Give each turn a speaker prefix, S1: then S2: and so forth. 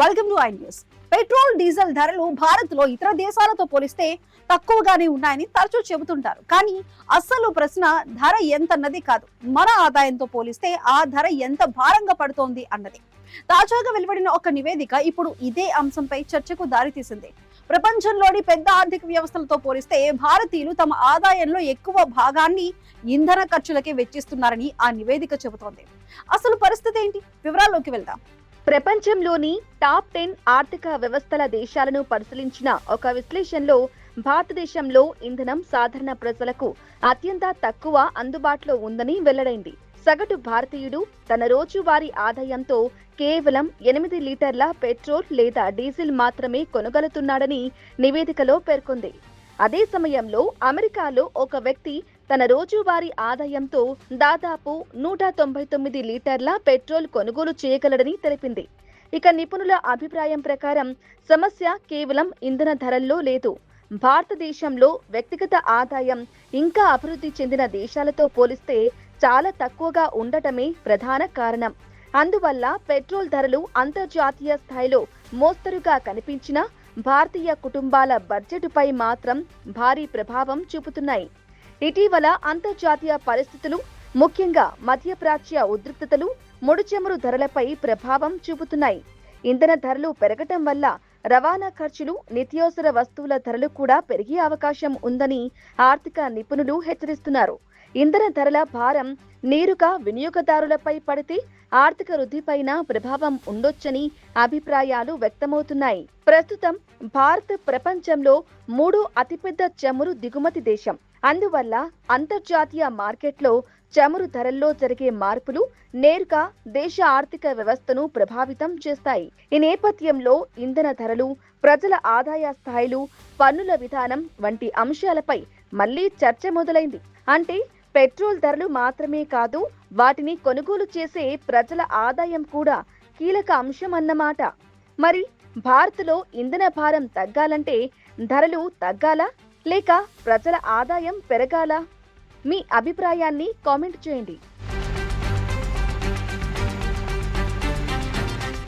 S1: Welcome to I news. Petrol diesel ధరలు భారత్ లో ఇతర దేశాలతో పోలిస్తే తక్కువగానే ఉన్నాయని తరచూ చెబుతుంటారు. కానీ అసలు ప్రశ్న ధర ఎంత అన్నది కాదు, మన ఆదాయంతో పోలిస్తే ఆ ధర ఎంత భారంగా పడుతోంది అన్నది. తాజాగా వెలువడిన ఒక నివేదిక ఇప్పుడు ఇదే అంశంపై చర్చకు దారితీసింది. ప్రపంచంలోని పెద్ద ఆర్థిక వ్యవస్థలతో పోలిస్తే భారతీయులు తమ ఆదాయంలో ఎక్కువ భాగాన్ని ఇంధన ఖర్చులకే వెచ్చిస్తున్నారని ఆ నివేదిక చెబుతోంది. అసలు పరిస్థితి ఏంటి? వివరాల్లోకి వెళ్దాం.
S2: ప్రపంచంలోని టాప్ 10 ఆర్థిక వ్యవస్థల దేశాలను పరిశీలించిన ఒక విశ్లేషణలో భారతదేశంలో ఇంధనం సాధారణ ప్రజలకు అత్యంత తక్కువ అందుబాటులో ఉందని వెల్లడైంది. సగటు భారతీయుడు తన రోజువారీ ఆదాయంతో కేవలం 8 లీటర్ల పెట్రోల్ లేదా డీజిల్ మాత్రమే కొనగలుగుతున్నాడని నివేదికలో పేర్కొంది. అదే సమయంలో అమెరికాలో ఒక వ్యక్తి తన రోజువారీ ఆదాయంతో దాదాపు 199 లీటర్ల పెట్రోల్ కొనుగోలు చేయగలడని తెలిపింది. ఇక నిపుణుల అభిప్రాయం ప్రకారం సమస్య కేవలం ఇంధన ధరల్లో లేదు. భారతదేశంలో వ్యక్తిగత ఆదాయం ఇంకా అభివృద్ధి చెందిన దేశాలతో పోలిస్తే చాలా తక్కువగా ఉండటమే ప్రధాన కారణం. అందువల్ల పెట్రోల్ ధరలు అంతర్జాతీయ స్థాయిలో మోస్తరుగా కనిపించిన భారతీయ కుటుంబాల బడ్జెట్పై మాత్రం భారీ ప్రభావం చూపుతున్నాయి. ఇటీవల అంతర్జాతీయ పరిస్థితులు, ముఖ్యంగా మధ్యప్రాచ్య ఉద్రిక్తతలు ముడిచమురు ధరలపై ప్రభావం చూపుతున్నాయి. ఇంధన ధరలు పెరగటం వల్ల రవాణా ఖర్చులు, నిత్యావసర వస్తువుల ధరలు కూడా పెరిగే అవకాశం ఉందని ఆర్థిక నిపుణులు హెచ్చరిస్తున్నారు. ఇంధన ధరల భారం నేరుగా వినియోగదారులపై పడితే ఆర్థిక వృద్ధిపైన ప్రభావం ఉండొచ్చని అభిప్రాయాలు వ్యక్తమవుతున్నాయి. ప్రస్తుతం భారత్ ప్రపంచంలో 3వ అతిపెద్ద చమురు దిగుమతి దేశం. అందువల్ల అంతర్జాతీయ మార్కెట్లో చమురు ధరల్లో జరిగే మార్పులు నేరుగా దేశ ఆర్థిక వ్యవస్థను ప్రభావితం చేస్తాయి. ఈ నేపథ్యంలో ఇంధన ధరలు, ప్రజల ఆదాయ స్థాయిలు, పన్నుల విధానం వంటి అంశాలపై మళ్లీ చర్చ మొదలైంది. అంటే పెట్రోల్ ధరలు మాత్రమే కాదు, వాటిని కొనుగోలు చేసే ప్రజల ఆదాయం కూడా కీలక అంశం అన్నమాట. మరి భారత్లో ఇంధన భారం తగ్గాలంటే ధరలు తగ్గాలా లేక ప్రజల ఆదాయం పెరగాలా? మీ అభిప్రాయాన్ని కామెంట్ చేయండి.